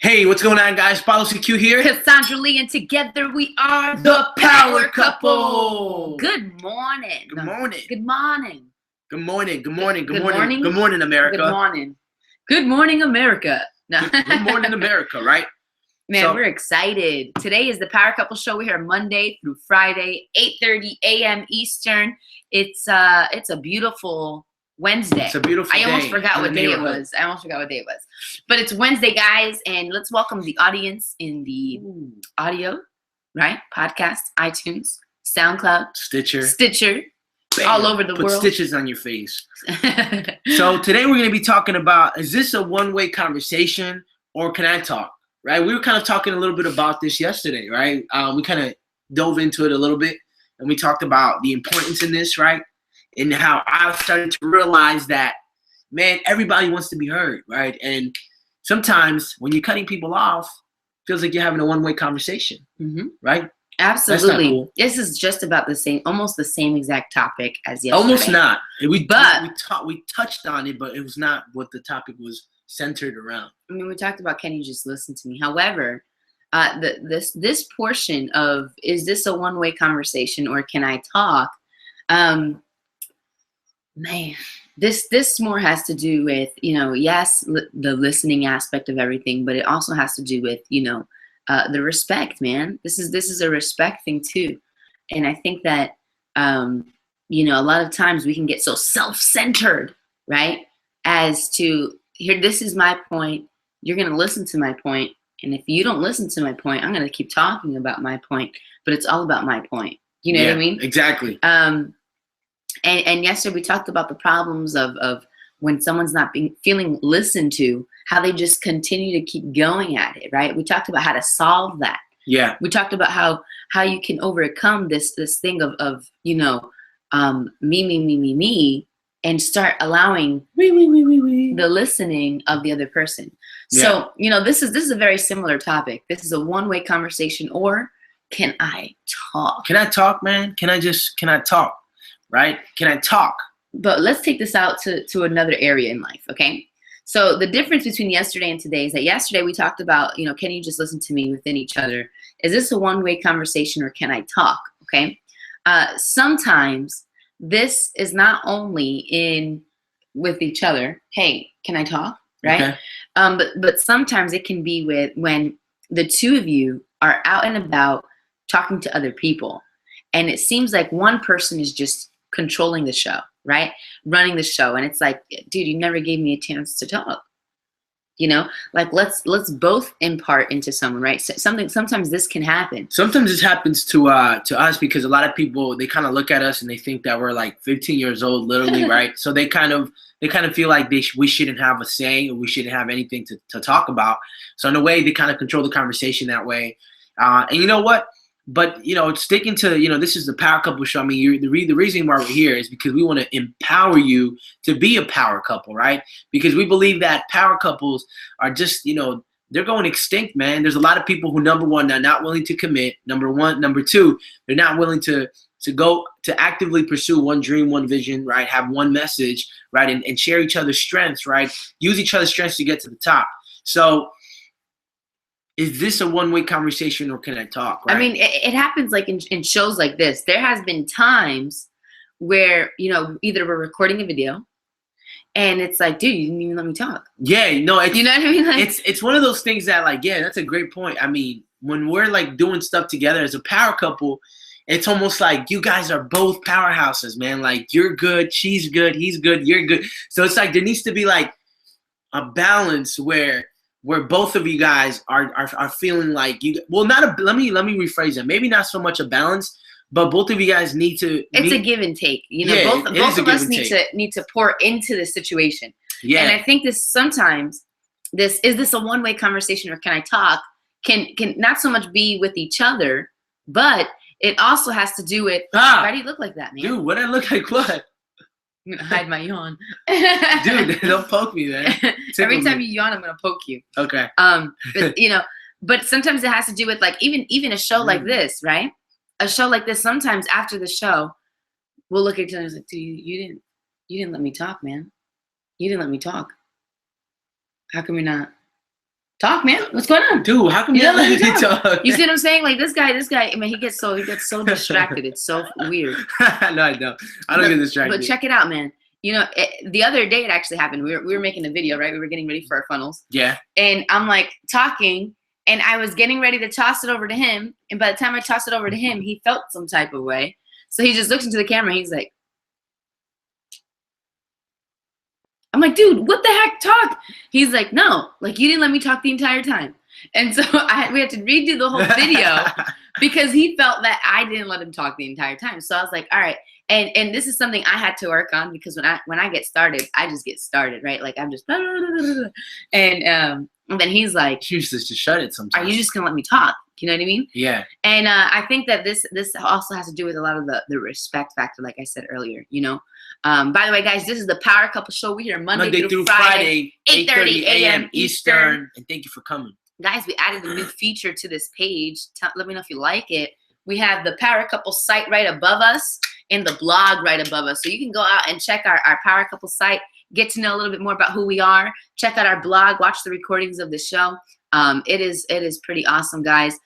Hey, what's going on, guys? Paulo CQ here. Cassandra Lee, and together we are The Power Couple. Good morning. Good morning. Good morning. Good morning. Good morning. Good Good morning. morning. Good morning, America. Good morning. Good morning, America. No. Good morning, America, right? Man, So- we're excited. Today is the Power Couple Show. We're here Monday through Friday, 8:30 a.m. Eastern. It's a beautiful Wednesday. It's a beautiful I almost day forgot in what the day it neighborhood. was. But it's Wednesday, guys, and let's welcome the audience in the audio, right? Podcast, iTunes, SoundCloud, Stitcher. Bam. all over the Put world. stitches on your face. So today we're going to be talking about, is this a one-way conversation or can I talk? Right? We were kind of talking a little bit about this yesterday, right? We kind of dove into it a little bit and we talked about the importance in this, right? And how I started to realize that, man, everybody wants to be heard, right? And sometimes when you're cutting people off, it feels like you're having a one-way conversation, Mhm. right? Absolutely. cool. This is just about the same, almost the same exact topic as yesterday. Almost not. We touched on it, but it was not what the topic was centered around. I mean, we talked about can you just listen to me? However, this portion of is this a one-way conversation or can I talk? Man, this more has to do with, yes, the listening aspect of everything, but it also has to do with, the respect, man. This is a respect thing too. And I think that, a lot of times we can get so self-centered, right? As to, here, this is my point. You're going to listen to my point. And if you don't listen to my point, I'm going to keep talking about my point, but it's all about my point. You know what I mean? Exactly. And yesterday we talked about the problems of when someone's not feeling listened to, how they just continue to keep going at it, right? We talked about how to solve that. Yeah. We talked about how you can overcome this thing of me, and start allowing the listening of the other person. So, this is a very similar topic. This is a one-way conversation, or can I talk? Can I talk, man? Can I talk? Right? Can I talk? But let's take this out to another area in life, okay? So the difference between yesterday and today is that yesterday we talked about, can you just listen to me within each other? Is this a one-way conversation or can I talk, okay? Sometimes this is not only with each other, hey, can I talk, right? Okay. But sometimes it can be when the two of you are out and about talking to other people. And it seems like one person is just controlling the show, right? Running the show. And it's like, dude, you never gave me a chance to talk. Like let's both impart into someone, right? So sometimes this can happen. Sometimes this happens to us because a lot of people, they kind of look at us and they think that we're like 15 years old, literally, right? So they kind of feel like we shouldn't have a say or we shouldn't have anything to talk about. So in a way, they kind of control the conversation that way. And you know what? But, sticking to, this is the Power Couple Show. I mean, the reason why we're here is because we want to empower you to be a power couple, right? Because we believe that power couples are just, they're going extinct, man. There's a lot of people who, number one, they're not willing to commit. Number one. Number two, they're not willing to go to actively pursue one dream, one vision, right? Have one message, right? And share each other's strengths, right? Use each other's strengths to get to the top. So, is this a one-way conversation or can I talk? Right? I mean, it happens like in shows like this. There has been times where, either we're recording a video and it's like, dude, you didn't even let me talk. Yeah, no. You know what I mean? Like, it's one of those things that like, yeah, that's a great point. I mean, when we're like doing stuff together as a power couple, it's almost like you guys are both powerhouses, man. Like you're good, she's good, he's good, you're good. So it's like there needs to be like a balance where both of you guys are feeling like let me rephrase it. Maybe not so much a balance, but both of you guys need to. It's a give and take. Both of us need to pour into the situation. Yeah. And I think is this a one-way conversation or can I talk? Can not so much be with each other, but it also has to do with why do you look like that, man? Dude, what I look like what? I'm gonna hide my yawn. Dude, don't poke me, man. Every time you yawn, I'm gonna poke you. Okay. But sometimes it has to do with like even a show like this, right? A show like this, sometimes after the show, we'll look at each other and like, dude, you didn't let me talk, man. You didn't let me talk. How come you're not Talk, man. What's going on? Dude, how come you don't let me talk? You see what I'm saying? Like this guy, I mean, he gets so distracted. It's so weird. No, I don't. I don't get distracted. But check it out, man. You know, the other day it actually happened. We were making a video, right? We were getting ready for our funnels. Yeah. And I'm like talking, and I was getting ready to toss it over to him. And by the time I tossed it over to him, he felt some type of way. So he just looks into the camera. And he's like, I'm like, dude, what the heck? Talk. He's like, no, like you didn't let me talk the entire time. And so we had to redo the whole video because he felt that I didn't let him talk the entire time. So I was like, all right. And this is something I had to work on because when I get started, I just get started, right? Like I'm just and then he's like, she used to just shut it sometimes. Are you just gonna let me talk? You know what I mean? Yeah. And I think that this also has to do with a lot of the respect factor, like I said earlier. You know. By the way, guys, this is the Power Couple Show. We're here Monday through Friday, 8:30 a.m. Eastern. And thank you for coming. Guys, we added a new feature to this page. Let me know if you like it. We have the Power Couple site right above us and the blog right above us. So you can go out and check our Power Couple site, get to know a little bit more about who we are, check out our blog, watch the recordings of the show. It is pretty awesome, guys.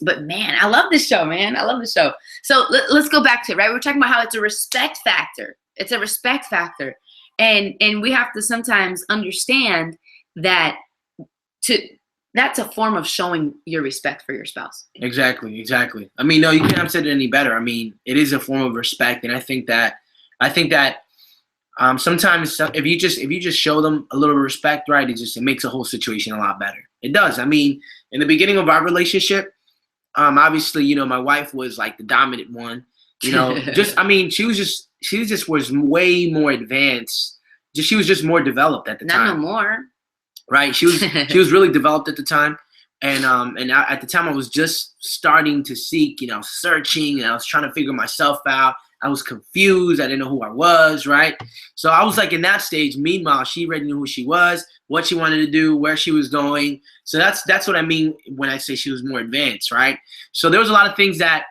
But man, I love this show, man. I love the show. So let's go back to it, right? We're talking about how it's a respect factor. It's a respect factor. And we have to sometimes understand that that's a form of showing your respect for your spouse. Exactly. I mean, no, you can't have said it any better. I mean, it is a form of respect, and I think that sometimes if you just show them a little respect, right, it makes the whole situation a lot better. It does. I mean, in the beginning of our relationship, obviously, you know, my wife was like the dominant one. You know, she was way more advanced. She was just more developed at the time. Not no more. Right, she was really developed at the time, and at the time I was just starting to seek, you know, searching, and I was trying to figure myself out. I was confused. I didn't know who I was, right? So I was like in that stage. Meanwhile, she already knew who she was, what she wanted to do, where she was going. So that's what I mean when I say she was more advanced, right? So there was a lot of things that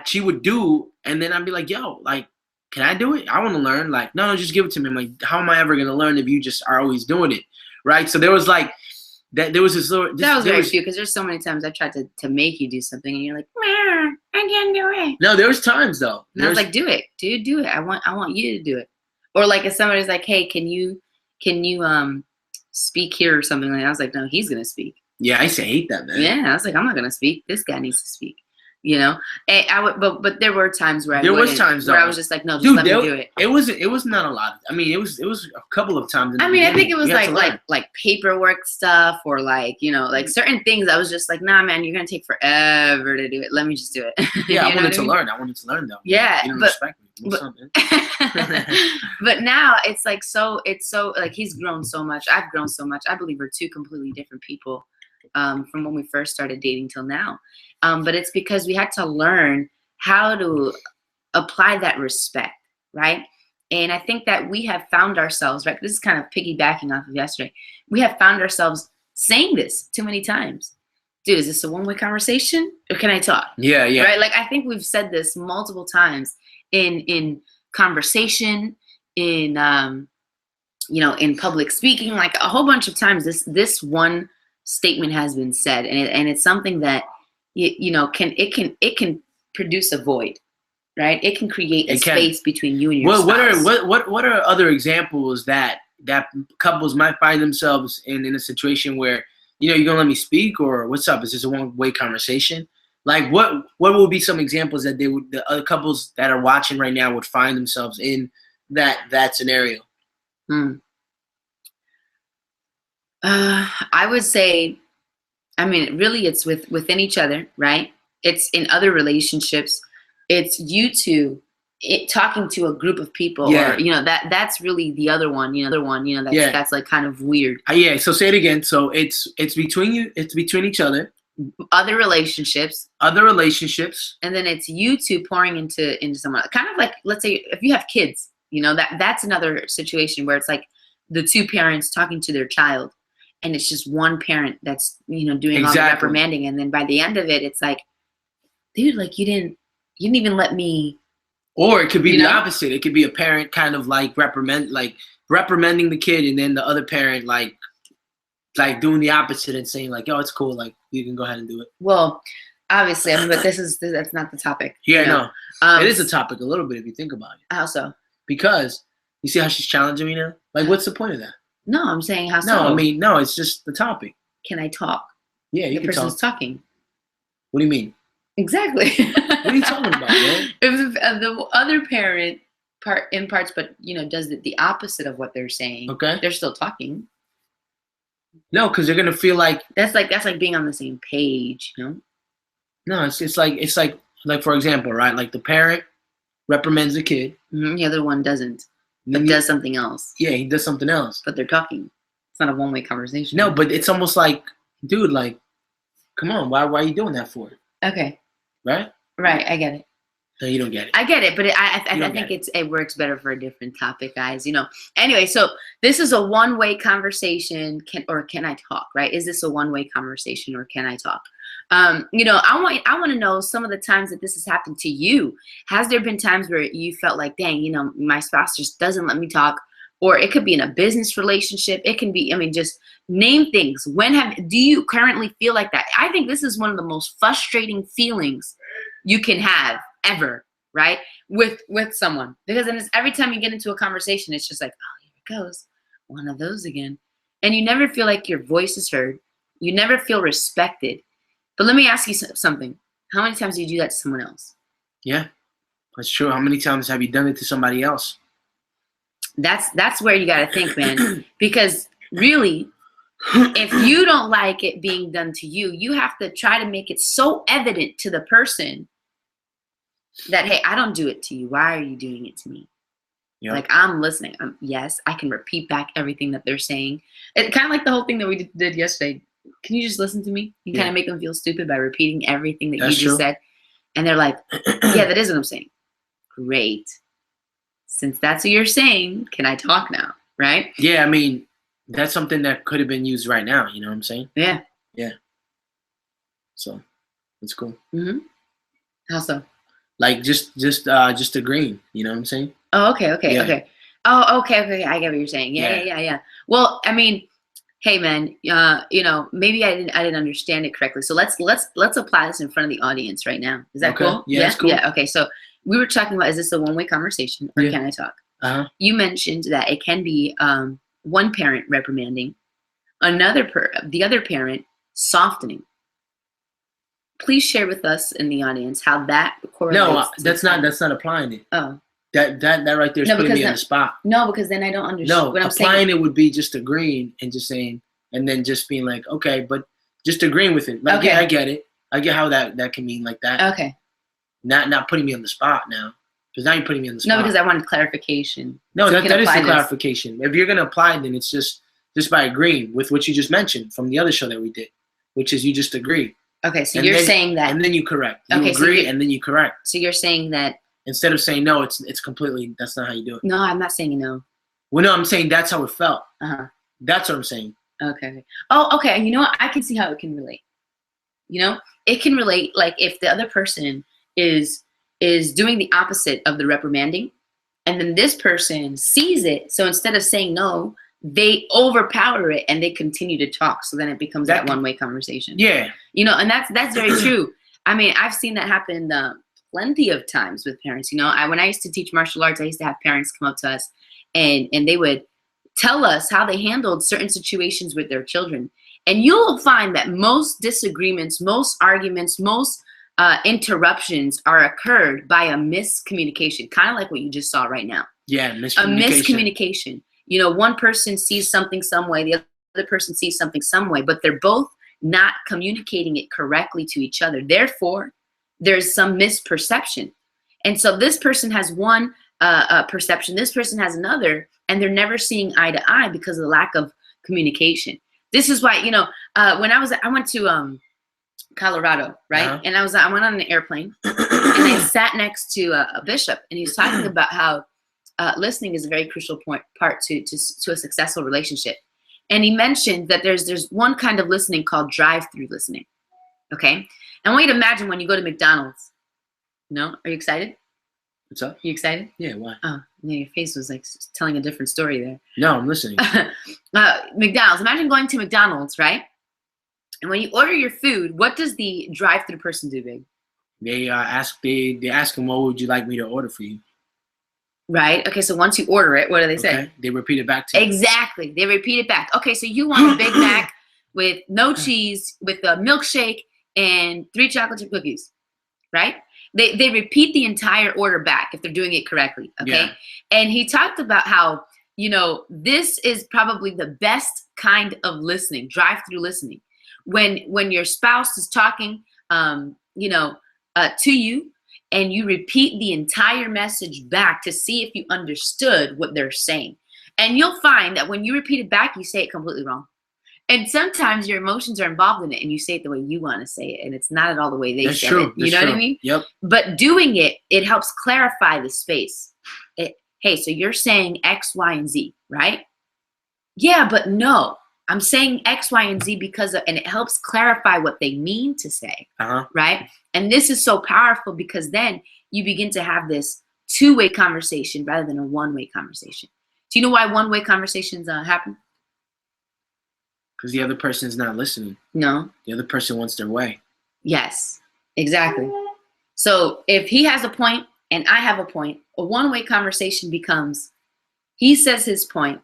she would do, and then I'd be like, yo, like, can I do it? I want to learn. Like, no, just give it to me. I'm like, how am I ever going to learn if you just are always doing it? Right, so there was like that. There was this little. That was very few because there's so many times I tried to make you do something and you're like, I can't do it. No, there was times though. And I was like, do it, dude, do it. I want you to do it. Or like if somebody's like, hey, can you speak here or something like that? I was like, no, he's gonna speak. Yeah, I used to hate that, man. Yeah, I was like, I'm not gonna speak. This guy needs to speak. You know, and I would, but there were times where I was just like, no, just let me do it. It was not a lot. I mean, it was a couple of times. I mean, I think it was like paperwork stuff or like, you know, like certain things. I was just like, nah, man, you're gonna take forever to do it. Let me just do it. Yeah, I wanted to learn. I wanted to learn though. Yeah, you respect me. But now it's so like he's grown so much. I've grown so much. I believe we're two completely different people from when we first started dating till now. But it's because we had to learn how to apply that respect, right? And I think that we have found ourselves, right? This is kind of piggybacking off of yesterday. We have found ourselves saying this too many times. Dude, is this a one-way conversation or can I talk? Yeah. Right? Like I think we've said this multiple times in conversation, in you know, in public speaking, like a whole bunch of times this one statement has been said, and it's something that you know it can produce a void, right? It can create a space between you and your spouse. What are other examples that couples might find themselves in a situation where, you know, you're gonna let me speak, or what's up? Is this a one-way conversation? Like what would be some examples that the other couples that are watching right now would find themselves in that scenario? I would say, I mean, really it's within each other, right? It's in other relationships. It's you two talking to a group of people. Yeah. Or, you know, that's really the other one, that's like kind of weird. Yeah. So say it again. So it's between you. It's between each other. Other relationships. And then it's you two pouring into someone. Kind of like, let's say if you have kids, you know, that's another situation where it's like the two parents talking to their child. And it's just one parent that's, you know, doing all the reprimanding. And then by the end of it, it's like, dude, like you didn't even let me. Or it could be the opposite. It could be a parent kind of like reprimanding the kid, and then the other parent like like doing the opposite and saying like, "Yo, it's cool. Like you can go ahead and do it." Well, obviously, I mean, but that's not the topic. Yeah, you know? no, it is a topic a little bit if you think about it. How so? Because you see how she's challenging me now. Like, what's the point of that? No, I'm saying how so. No, I mean, no, it's just the topic. Can I talk? Yeah, you The can person's talk. talking. What do you mean? Exactly. What are you talking about, man? If the other parent imparts, but does the opposite of what they're saying. Okay. They're still talking. No, because they're gonna feel like that's like being on the same page, you know? No, it's like for example, right? Like the parent reprimands the kid. Mm-hmm. The other one doesn't, but does something else. Yeah, he does something else. But they're talking. It's not a one-way conversation. No, but it's almost like, dude, like, come on, why are you doing that for? Okay. Right? Right, I get it. No, you don't get it. I get it, but I think it works better for a different topic, guys. Anyway, so this is a one-way conversation. Can I talk? Right? Is this a one-way conversation, or can I talk? I want to know some of the times that this has happened to you. Has there been times where you felt like, dang, my spouse just doesn't let me talk? Or it could be in a business relationship. It can be, just name things. Do you currently feel like that? I think this is one of the most frustrating feelings you can have ever, right? With someone. Because then every time you get into a conversation, it's just like, oh, here it goes. One of those again. And you never feel like your voice is heard. You never feel respected. But let me ask you something. How many times do you do that to someone else? Yeah, that's true. How many times have you done it to somebody else? That's where you got to think, man. Because really, if you don't like it being done to you, you have to try to make it so evident to the person that, hey, I don't do it to you. Why are you doing it to me? Yep. Like, I'm listening. Yes, I can repeat back everything that they're saying. It's kind of like the whole thing that we did yesterday. Can you just listen to me? You kind of make them feel stupid by repeating everything that you just said. And they're like, yeah, that is what I'm saying. Great. Since that's what you're saying, can I talk now? Right? Yeah, that's something that could have been used right now. You know what I'm saying? Yeah. Yeah. So, that's cool. Mm-hmm. How so? Like just agreeing. You know what I'm saying? Oh, okay. Oh, okay. I get what you're saying. Yeah. Well, hey, man. Maybe I didn't understand it correctly. So let's apply this in front of the audience right now. Is that cool? Yeah, that's cool. Yeah. Okay. So we were talking about, is this a one-way conversation, or can I talk? Uh-huh. You mentioned that it can be one parent reprimanding, the other parent softening. Please share with us in the audience how that correlates. No, that's not applying it. Oh. That right there is putting me on the spot. No, because then I don't understand. No, applying it would be just agreeing and just saying, and then just being like, okay, but just agreeing with it. Like, okay. Yeah, I get it. I get how that can mean like that. Okay. Not putting me on the spot now, because now you're putting me on the spot. No, because I wanted clarification. No, so that is the clarification. If you're gonna apply it, then it's just by agreeing with what you just mentioned from the other show that we did, which is you just agree. Okay, so you're saying that, and then you correct. You agree, and then you correct. So you're saying that instead of saying no, it's completely. That's not how you do it. No, I'm not saying no. Well, no, I'm saying that's how it felt. That's what I'm saying. Okay. Oh, okay. You know what? I can see how it can relate. It can relate. Like if the other person is doing the opposite of the reprimanding, and then this person sees it. So instead of saying no, they overpower it and they continue to talk. So then it becomes that one-way conversation. Yeah. And that's very true. I've seen that happen plenty of times with parents. When I used to teach martial arts, I used to have parents come up to us and they would tell us how they handled certain situations with their children. And you'll find that most disagreements, most arguments, most interruptions are occurred by a miscommunication, kind of like what you just saw right now. Yeah, miscommunication. A miscommunication. One person sees something some way, the other person sees something some way, but they're both not communicating it correctly to each other. Therefore, there's some misperception. And so this person has one perception, this person has another, and they're never seeing eye to eye because of the lack of communication. This is why, when I went to Colorado, right? Uh-huh. And I went on an airplane and I sat next to a bishop, and he was talking about how listening is a very crucial part to a successful relationship. And he mentioned that there's one kind of listening called drive-through listening. Okay. I want you to imagine when you go to McDonald's. Are you excited? What's up? You excited? Yeah, why? Oh, yeah, your face was like telling a different story there. No, I'm listening. McDonald's. Imagine going to McDonald's, right? And when you order your food, what does the drive-thru person do, Big? They ask them, what would you like me to order for you? Right. Okay. So once you order it, what do they say? Okay. They repeat it back to you. Exactly. They repeat it back. Okay. So you want a Big Mac with no cheese, with a milkshake, and 3 chocolate chip cookies, right? They repeat the entire order back if they're doing it correctly. Okay. Yeah. And he talked about how, this is probably the best kind of listening, drive-through listening. When your spouse is talking, to you, and you repeat the entire message back to see if you understood what they're saying. And you'll find that when you repeat it back, you say it completely wrong. And sometimes your emotions are involved in it and you say it the way you want to say it. And it's not at all the way they said it. You know what I mean? Yep. But doing it, it helps clarify the space. Hey, so you're saying X, Y, and Z, right? Yeah, but no. I'm saying X, Y, and Z and it helps clarify what they mean to say, right? And this is so powerful because then you begin to have this two-way conversation rather than a one-way conversation. Do you know why one-way conversations happen? Because the other person is not listening. No. The other person wants their way. Yes, exactly. So if he has a point and I have a point, a one-way conversation becomes, he says his point,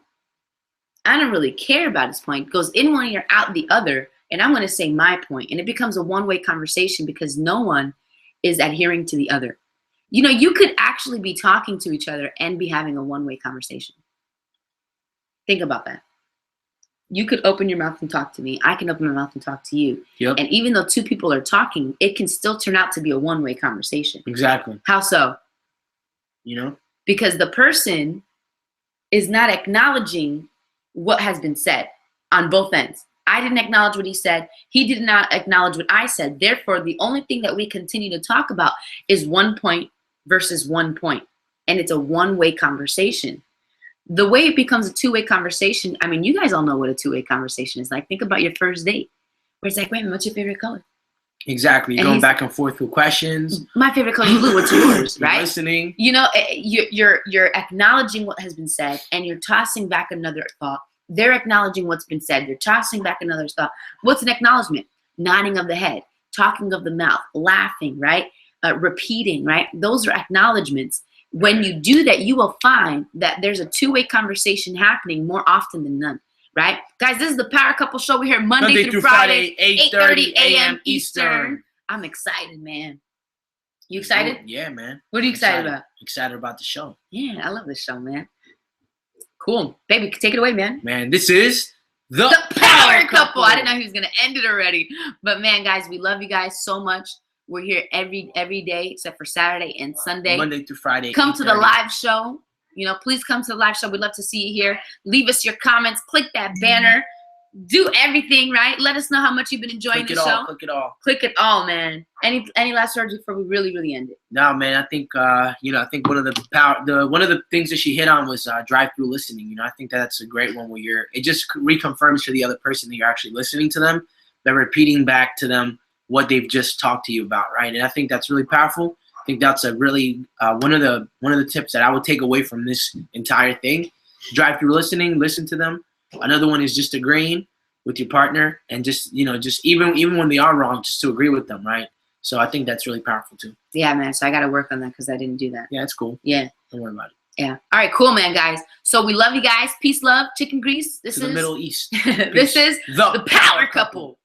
I don't really care about his point, goes in one ear, out the other, and I'm going to say my point. And it becomes a one-way conversation because no one is adhering to the other. You could actually be talking to each other and be having a one-way conversation. Think about that. You could open your mouth and talk to me. I can open my mouth and talk to you. Yep. And even though two people are talking, it can still turn out to be a one-way conversation. Exactly. How so? Because the person is not acknowledging what has been said on both ends. I didn't acknowledge what he said. He did not acknowledge what I said. Therefore, the only thing that we continue to talk about is 1 point versus 1 point. And it's a one-way conversation. The way it becomes a two-way conversation, I mean, you guys all know what a two-way conversation is like. Think about your first date, where it's like, wait a minute, what's your favorite color? Exactly. You're going back and forth with questions. My favorite color is blue. What's yours, right? Listening. You're acknowledging what has been said, and you're tossing back another thought. They're acknowledging what's been said. You're tossing back another thought. What's an acknowledgement? Nodding of the head, talking of the mouth, laughing, right? Repeating, right? Those are acknowledgements. When you do that, you will find that there's a two-way conversation happening more often than none, right? Guys, this is the Power Couple Show. We're here Monday through Friday, 8:30 a.m. Eastern. I'm excited, man. You excited? Yeah, man. What are you excited about? Excited about the show. Yeah, I love this show, man. Cool. Baby, take it away, man. Man, this is the Power Couple. I didn't know he was going to end it already. But, man, guys, we love you guys so much. We're here every day except for Saturday and Sunday. Monday through Friday. Come to the live show. Please come to the live show. We'd love to see you here. Leave us your comments. Click that banner. Do everything, right? Let us know how much you've been enjoying the show. Click it all. Click it all, man. Any last words before we really, really end it? No, man. I think I think one of the things that she hit on was drive-through listening. I think that's a great one where it just reconfirms to the other person that you're actually listening to them. They're repeating back to them what they've just talked to you about, right? And I think that's really powerful. I think that's a really one of the tips that I would take away from this entire thing. Drive through listening, listen to them. Another one is just agreeing with your partner and just even when they are wrong, just to agree with them, right? So I think that's really powerful too. Yeah, man. So I got to work on that because I didn't do that. Yeah, it's cool. Yeah. Don't worry about it. Yeah. All right, cool, man, guys. So we love you guys. Peace, love, chicken grease. This is the Middle East. This is the Power Couple.